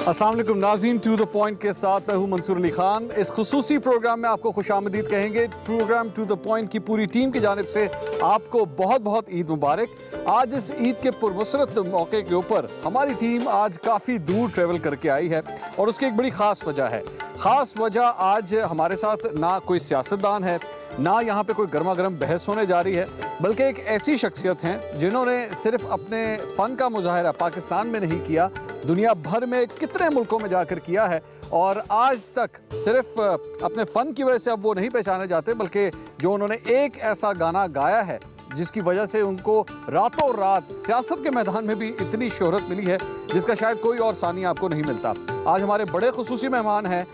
अस्सलाम वालेकुम नाज़रीन, टू द पॉइंट के साथ मैं हूं मंसूर अली खान। इस खुसूसी प्रोग्राम में आपको खुशामदीद कहेंगे। प्रोग्राम टू द पॉइंट की पूरी टीम की जानिब से आपको बहुत बहुत ईद मुबारक। आज इस ईद के पुरमसरत मौके के ऊपर हमारी टीम आज काफ़ी दूर ट्रेवल करके आई है और उसकी एक बड़ी ख़ास वजह है। ख़ास वजह आज हमारे साथ ना कोई सियासतदान है, ना यहाँ पे कोई गर्मा गर्म बहस होने जा रही है, बल्कि एक ऐसी शख्सियत हैं जिन्होंने सिर्फ अपने फ़न का मुजाहरा पाकिस्तान में नहीं किया, दुनिया भर में कितने मुल्कों में जाकर किया है। और आज तक सिर्फ अपने फ़न की वजह से अब वो नहीं पहचाने जाते, बल्कि जो उन्होंने एक ऐसा गाना गाया है जिसकी वजह से उनको रातों रात सियासत के मैदान में भी इतनी शोहरत मिली है जिसका शायद कोई और सानी आपको नहीं मिलता। आज हमारे बड़े खुसूसी मेहमान हैं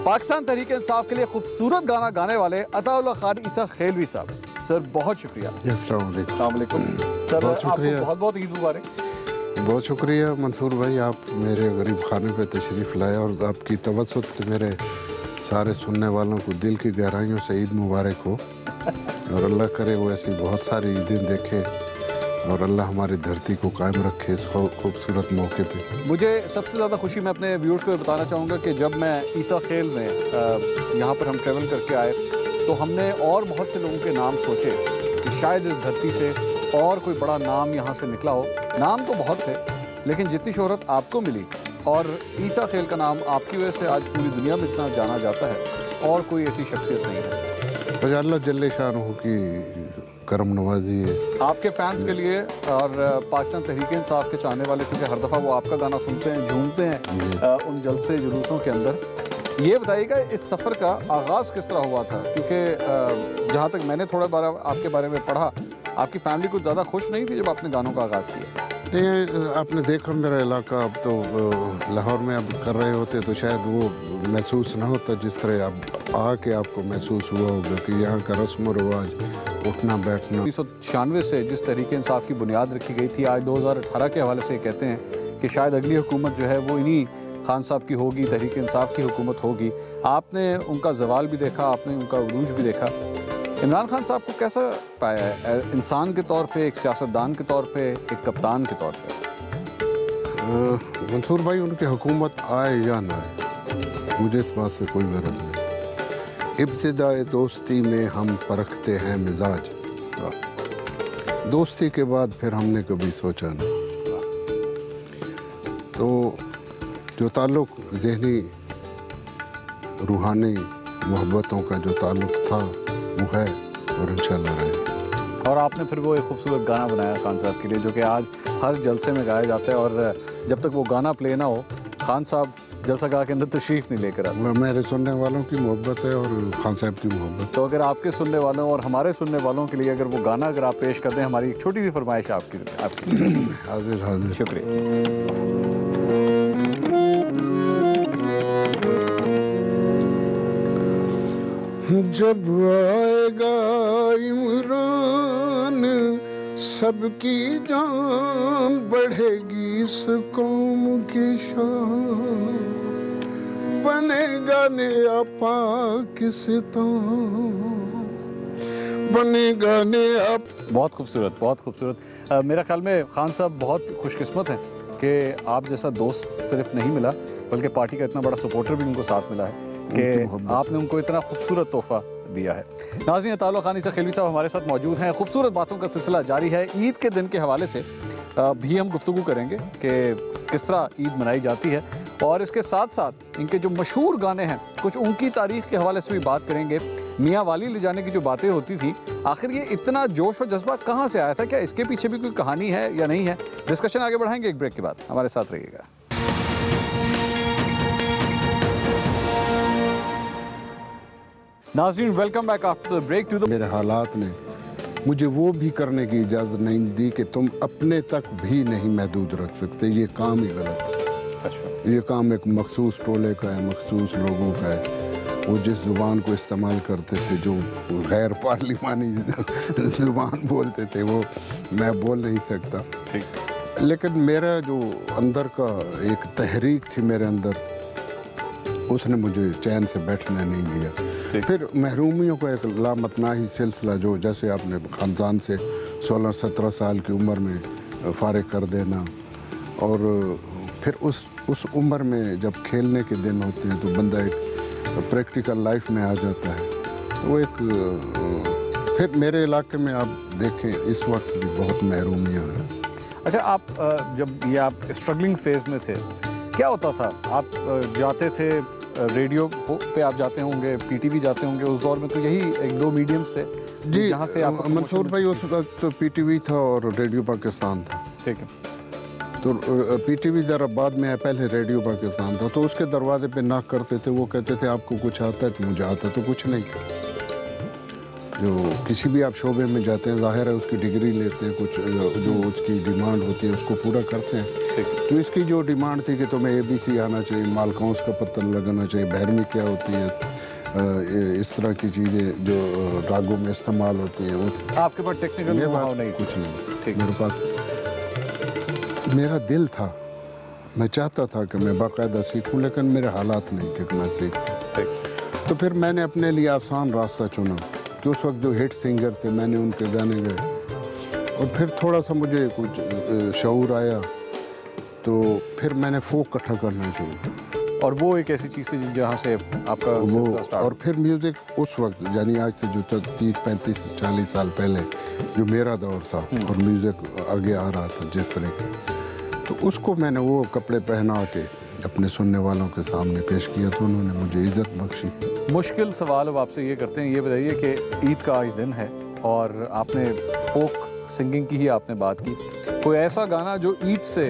पाकिस्तान तहरीक इंसाफ के लिए खूबसूरत गाना गाने वाले अताउल्लाह खान ईसा खेलवी साहब। सर बहुत शुक्रिया। अस्सलाम वालेकुम सर, आपको बहुत बहुत ईद मुबारक। बहुत शुक्रिया मंसूर भाई, आप मेरे गरीब खाने पे तशरीफ़ लाए और आपकी तवज्जुह से मेरे सारे सुनने वालों को दिल की गहराइयों से ईद मुबारक हो और अल्लाह करे वो ऐसी बहुत सारी ईदें देखें और अल्लाह हमारी धरती को कायम रखे इस खूबसूरत मौके पे। मुझे सबसे ज़्यादा खुशी मैं अपने व्यूअर्स को बताना चाहूँगा कि जब मैं ईसा खेल में यहाँ पर हम ट्रेवल करके आए तो हमने और बहुत से लोगों के नाम सोचे कि शायद इस धरती से और कोई बड़ा नाम यहाँ से निकला हो। नाम तो बहुत थे, लेकिन जितनी शोहरत आपको मिली और ईसा खेल का नाम आपकी वजह से आज पूरी दुनिया में इतना जाना जाता है और कोई ऐसी शख्सियत नहीं है। तो अल्लाह जल्ले शान की करम नवाजी है आपके फैंस के लिए और पाकिस्तान तहरीक इंसाफ के चाहने वाले, क्योंकि हर दफ़ा वो आपका गाना सुनते हैं, झूमते हैं उन जलसे जुलूसों के अंदर। ये बताइएगा इस सफ़र का आगाज़ किस तरह हुआ था, क्योंकि जहाँ तक मैंने थोड़ा बार आपके बारे में पढ़ा, आपकी फैमिली कुछ ज़्यादा खुश नहीं थी जब आपने गानों का आगाज़ किया। नहीं, आपने देखा मेरा इलाका अब तो लाहौर में अब कर रहे होते तो शायद वो महसूस ना होता जिस तरह अब आके आपको महसूस हुआ होगा कि यहाँ का रस्म व रिवाज, उठना बैठना। 1996 से जिस तहरीक इंसाफ की बुनियाद रखी गई थी, आज 2018 के हवाले से कहते हैं कि शायद अगली हुकूमत जो है वो इन्हीं खान साहब की होगी, तहरीक इंसाफ की हुकूमत होगी। आपने उनका जवाल भी देखा, आपने उनका उरूज भी देखा। इमरान खान साहब को कैसा पाया है इंसान के तौर पे, एक सियासतदान के तौर पे, एक कप्तान के तौर पे? मंसूर भाई, उनकी हुकूमत आए या ना आए मुझे इस बात से कोई गरज नहीं। इब्तिदाए दोस्ती में हम परखते हैं मिजाज, दोस्ती के बाद फिर हमने कभी सोचा नहीं। तो जो ताल्लुक़ ज़हनी रूहानी मोहब्बतों का जो ताल्लुक़ था वो है और इंशाल्लाह रहे। और आपने फिर वो एक खूबसूरत गाना बनाया खान साहब के लिए जो कि आज हर जलसे में गाया जाता है, और जब तक वो गाना प्ले ना हो खान साहब जलसा गा के अंदर तशरीफ़ नहीं लेकर आते। मेरे सुनने वालों की मोहब्बत है और खान साहब की मोहब्बत। तो अगर आपके सुनने वालों और हमारे सुनने वालों के लिए अगर वो गाना अगर आप पेश कर दें, हमारी एक छोटी सी फरमाइश आपकी। हाजिर हाजिर। शुक्रिया। जब आएगा इमरान सबकी जान बढ़ेगी इस कौम की शान, बनेगा नया पाकिस्तान, बनेगा नया। बहुत खूबसूरत, बहुत खूबसूरत। मेरा ख्याल में खान साहब बहुत खुशकिस्मत हैं कि आप जैसा दोस्त सिर्फ नहीं मिला, बल्कि पार्टी का इतना बड़ा सपोर्टर भी उनको साथ मिला है कि आपने उनको इतना खूबसूरत तोहफा दिया है। नाज़रीन, अताउल्लाह खान ईसा खेलवी साहब हमारे साथ मौजूद हैं। खूबसूरत बातों का सिलसिला जारी है। ईद के दिन के हवाले से भी हम गुफ्तगू करेंगे कि किस तरह ईद मनाई जाती है, और इसके साथ साथ इनके जो मशहूर गाने हैं कुछ उनकी तारीख़ के हवाले से भी बात करेंगे। मियाँ वाली ले जाने की जो बातें होती थी, आखिर ये इतना जोश और जज्बा कहाँ से आया था, क्या इसके पीछे भी कोई कहानी है या नहीं है? डिस्कशन आगे बढ़ाएंगे एक ब्रेक के बाद, हमारे साथ रहिएगा। नाज़रीन, welcome back after the break to the. मेरे हालात ने मुझे वो भी करने की इजाज़त नहीं दी कि तुम अपने तक भी नहीं महदूद रख सकते। ये काम ही गलत है। अच्छा। ये काम एक मखसूस टोले का है, मखसूस लोगों का है। वो जिस ज़ुबान को इस्तेमाल करते थे, जो गैर पार्लिमानी ज़ुबान बोलते थे, वो मैं बोल नहीं सकता। ठीक। लेकिन मेरा जो अंदर का एक तहरीक थी मेरे अंदर, उसने मुझे चैन से बैठने नहीं दिया। फिर महरूमियों का एक लामतनाही सिलसिला, जो जैसे आपने ख़ानदान से 16-17 साल की उम्र में फ़ारिग कर देना और फिर उस उम्र में जब खेलने के दिन होते हैं तो बंदा एक प्रैक्टिकल लाइफ में आ जाता है। वो एक फिर मेरे इलाके में आप देखें इस वक्त भी बहुत महरूमियाँ हैं। अच्छा, आप जब ये आप स्ट्रगलिंग फेज में थे, क्या होता था? आप जाते थे रेडियो पे, आप जाते होंगे, पीटीवी जाते होंगे, उस दौर में तो यही एक दो मीडियम्स थे जी। जहाँ से आप मंसूर भाई उस वक्त तो पीटीवी था और रेडियो पाकिस्तान था। ठीक है। तो पीटीवी ज़रा बाद में है, पहले रेडियो पाकिस्तान था। तो उसके दरवाजे पे नॉक करते थे, वो कहते थे आपको कुछ आता है? तो मुझे आता तो कुछ नहीं। जो किसी भी आप शोबे में जाते हैं, ज़ाहिर है उसकी डिग्री लेते हैं, कुछ जो उसकी डिमांड होती है उसको पूरा करते हैं। तो इसकी जो डिमांड थी कि तुम्हें ABC आना चाहिए, मालकाउंस का पता लगाना चाहिए, बहरमी क्या होती है, इस तरह की चीज़ें जो रागों में इस्तेमाल होती हैं। आपके पास टेक्निकल नो-हाउ नहीं? कुछ नहीं। ठीक। मेरे पास मेरा दिल था, मैं चाहता था कि मैं बाकायदा सीखूं, लेकिन मेरे हालात नहीं थे कि मैं सीखूं। तो फिर मैंने अपने लिए आसान रास्ता चुना कि उस वक्त जो हिट सिंगर थे मैंने उनके गाने गाए, और फिर थोड़ा सा मुझे कुछ शऊर आया तो फिर मैंने फोक इकट्ठा करना शुरू किया। और वो एक ऐसी चीज़ थी जहाँ से आपका वो और फिर म्यूज़िक उस वक्त यानी आज से जो 30, 35, 40 साल पहले जो मेरा दौर था और म्यूज़िक आगे आ रहा था जिस तरह के, तो उसको मैंने वो कपड़े पहना के अपने सुनने वालों के सामने पेश किया, तो उन्होंने मुझे इज्जत बख्शी। मुश्किल सवाल अब आपसे ये करते हैं, ये बताइए कि ईद का आज दिन है और आपने फोक सिंगिंग की ही आपने बात की, कोई ऐसा गाना जो ईद से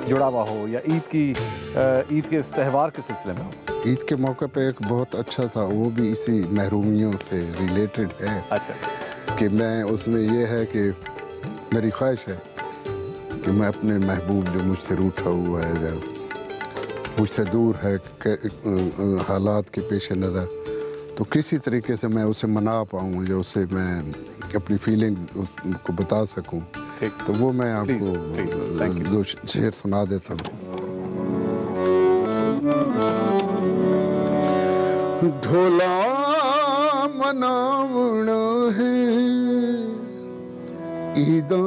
जुड़ा हुआ हो या ईद के इस त्यौहार के सिलसिले में हो? ईद के मौके पे एक बहुत अच्छा था, वो भी इसी महरूमियों से रिलेटेड है। अच्छा। कि मैं उसमें ये है कि मेरी ख्वाहिश है कि मैं अपने महबूब जो मुझसे रूठा हुआ है, जब मुझसे दूर है हालात के पेश नज़र, तो किसी तरीके से मैं उसे मना पाऊँ, जो उसे मैं अपनी फीलिंग्स को बता सकूँ। तो वो मैं आपको दो शेर सुना देता हूँ। ढोला मनावना है ईदा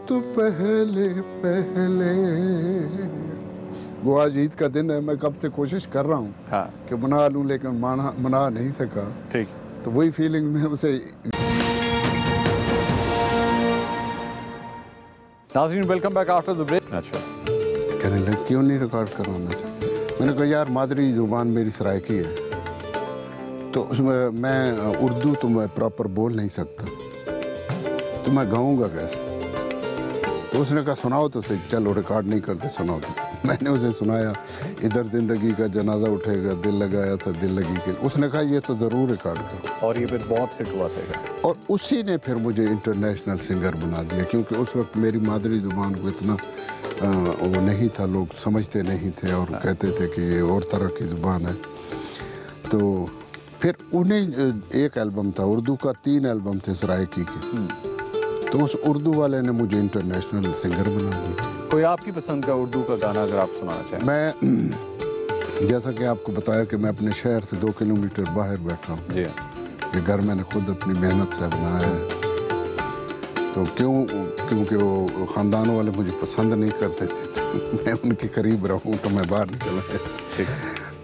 तो पहले पहले, वो आज ईद का दिन है, मैं कब से कोशिश कर रहा हूँ कि मना लूँ, लेकिन मना नहीं सका। ठीक। तो वही फीलिंग में उसे। नाज़रीन, welcome back after the break. अच्छा, कहने लगे क्यों नहीं रिकॉर्ड करवाना? मैंने कहा यार मादरी ज़ुबान मेरी सराइकी है, तो उसमें मैं उर्दू तो मैं प्रॉपर बोल नहीं सकता, तो मैं गाऊंगा कैसे? तो उसने कहा सुनाओ तो सही। चलो रिकॉर्ड नहीं करते, सुनाओ तो। मैंने उसे सुनाया, इधर ज़िंदगी का जनाजा उठेगा, दिल लगाया था दिल लगी के। उसने कहा ये तो ज़रूर रिकॉर्ड करो, और ये फिर बहुत हिट हुआ था। और उसी ने फिर मुझे इंटरनेशनल सिंगर बना दिया, क्योंकि उस वक्त मेरी मादरी ज़ुबान को इतना वो नहीं था, लोग समझते नहीं थे और कहते थे कि ये और तरह की ज़ुबान है। तो फिर उन्हें एक एल्बम था उर्दू का, 3 एल्बम थे सराइकी के, तो उस उर्दू वाले ने मुझे इंटरनेशनल सिंगर बना दिया। कोई आपकी पसंद का उर्दू का गाना अगर आप सुनाना चाहें? मैं जैसा कि आपको बताया कि मैं अपने शहर से 2 किलोमीटर बाहर बैठा हूँ। जी। ये घर मैंने खुद अपनी मेहनत से बनाया है। तो क्योंकि वो ख़ानदान वाले मुझे पसंद नहीं करते थे, तो मैं उनके करीब रहूँ तो मैं बाहर निकल आया।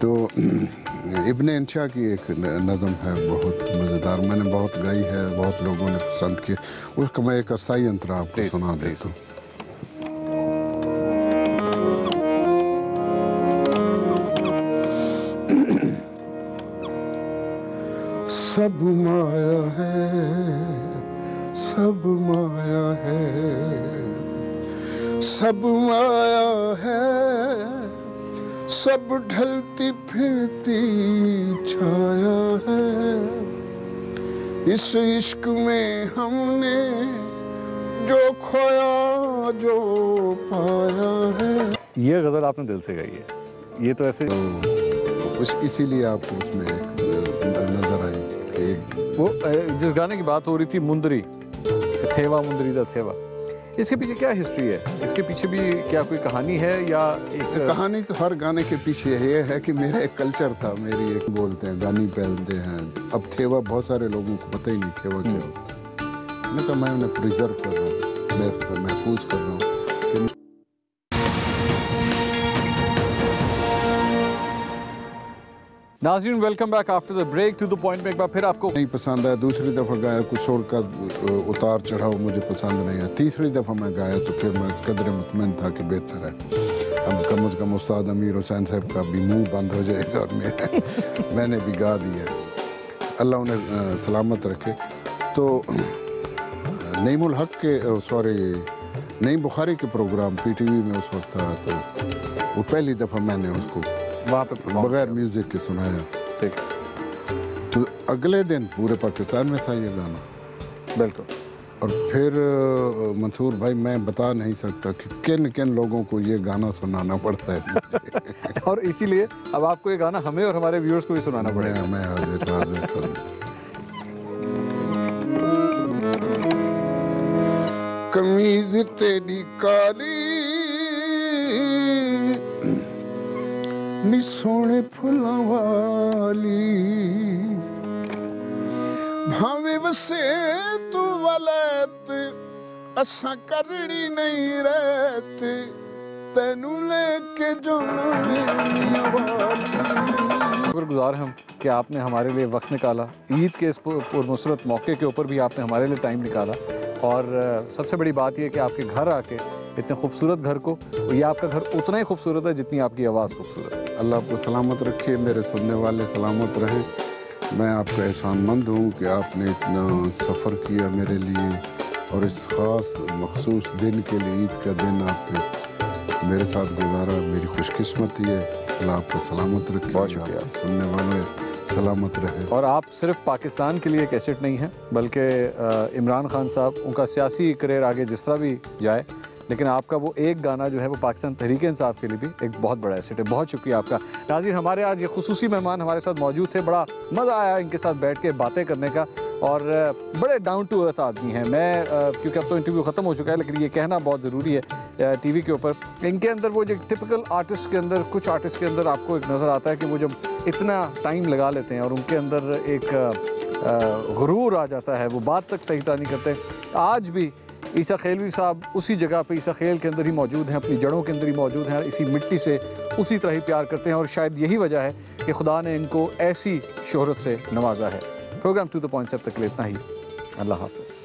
तो इब्ने इंशा की एक नज़म है बहुत मज़ेदार, मैंने बहुत गाई है, बहुत लोगों ने पसंद की, उसका मैं एक अस्थाई अंतरा आपको सुना देता हूँ। सब माया है, सब माया है, सब माया है, सब ढलती फिरती छाया है, इस इश्क में हमने जो खोया जो पाया है। ये गज़ल आपने दिल से गाई है, ये तो ऐसे इसीलिए आपको उसमें नजर आई। वो जिस गाने की बात हो रही थी, मुंदरी थेवा, मुंदरी दा थेवा, इसके पीछे क्या हिस्ट्री है? इसके पीछे भी क्या कोई कहानी है या एक कहानी? तो हर गाने के पीछे ये है कि मेरा एक कल्चर था, मेरी एक बोलते हैं गानी पहनते हैं। अब थेवा बहुत सारे लोगों को पता ही नहीं थेवा क्या होता है। मैं उन्हें प्रिजर्व कर रहा हूँ, मैं महफूज कर रहा हूँ। नाज़रीन welcome back after the break. To the point में एक बार फिर आपको नहीं पसंद आया, दूसरी दफ़ा गाया कुछ और का उतार चढ़ाव मुझे पसंद नहीं आया, तीसरी दफ़ा मैं गाया तो फिर मैं कदर मुतमईन था कि बेहतर है। अब कम से कम उस्ताद अमीर हुसैन साहब का भी मुंह बंद हो जाएगा और मैंने भी गा दिया, अल्लाह उन्हें सलामत रखे। तो नईमुल हक के नईम बुखारी के प्रोग्राम PTV में उस वक्त था, तो वो पहली दफ़ा मैंने उसको वहाँ पे बगैर म्यूज़िक के सुनाया। ठीक, तो अगले दिन पूरे पाकिस्तान में था ये गाना। बिल्कुल। और फिर मंसूर भाई मैं बता नहीं सकता कि किन किन लोगों को ये गाना सुनाना पड़ता है और इसीलिए अब आपको ये गाना हमें और हमारे व्यूअर्स को भी सुनाना पड़ेगा। मैं हाजिर कमीज तेरी काली नी सोने फुलां वाली, भावे वसे तू वलैत असा करनी नहीं रहते, तेनू लेके जाना शुक्रगुजार हम कि आपने हमारे लिए वक्त निकाला, ईद के इस पुरमसरत मौके के ऊपर भी आपने हमारे लिए टाइम निकाला। और सबसे बड़ी बात यह कि आपके घर आके इतने खूबसूरत घर को, ये आपका घर उतना ही खूबसूरत है जितनी आपकी आवाज़ खूबसूरत है। अल्लाह आपको सलामत रखे, मेरे सुनने वाले सलामत रहें। मैं आपका एहसानमंद हूँ कि आपने इतना सफ़र किया मेरे लिए, और इस ख़ास मखसूस दिन के लिए, ईद का दिन आपने मेरे साथ गुजारा, मेरी खुशकिस्मती है। अल्लाह आपको सलामत रखे, बहुत शुक्रिया। सुनने वाले सलामत रहे। और आप सिर्फ पाकिस्तान के लिए कैसेट नहीं हैं, बल्कि इमरान खान साहब, उनका सियासी करियर आगे जिस तरह भी जाए, लेकिन आपका वो एक गाना जो है वो पाकिस्तान तहरीक इंसाफ के लिए भी एक बहुत बड़ा एसेट है। बहुत शुक्रिया आपका। नाज़रीन हमारे आज ये खुसूसी मेहमान हमारे साथ मौजूद थे, बड़ा मज़ा आया इनके साथ बैठ के बातें करने का, और बड़े डाउन टू अर्थ आदमी हैं। मैं क्योंकि अब तो इंटरव्यू ख़त्म हो चुका है, लेकिन ये कहना बहुत ज़रूरी है टीवी के ऊपर, इनके अंदर वो जो टिपिकल आर्टिस्ट के अंदर, कुछ आर्टिस्ट के अंदर आपको एक नज़र आता है कि वो जब इतना टाइम लगा लेते हैं और उनके अंदर एक गुरूर आ जाता है, वो बात तक सही तरह नहीं करते। आज भी ईसा खेलवी साहब उसी जगह पे ईसा खेल के अंदर ही मौजूद हैं, अपनी जड़ों के अंदर ही मौजूद हैं, इसी मिट्टी से उसी तरह ही प्यार करते हैं, और शायद यही वजह है कि खुदा ने इनको ऐसी शोहरत से नवाजा है। प्रोग्राम टू द पॉइंट से अब तक इतना ही। अल्लाह हाफ़िज़।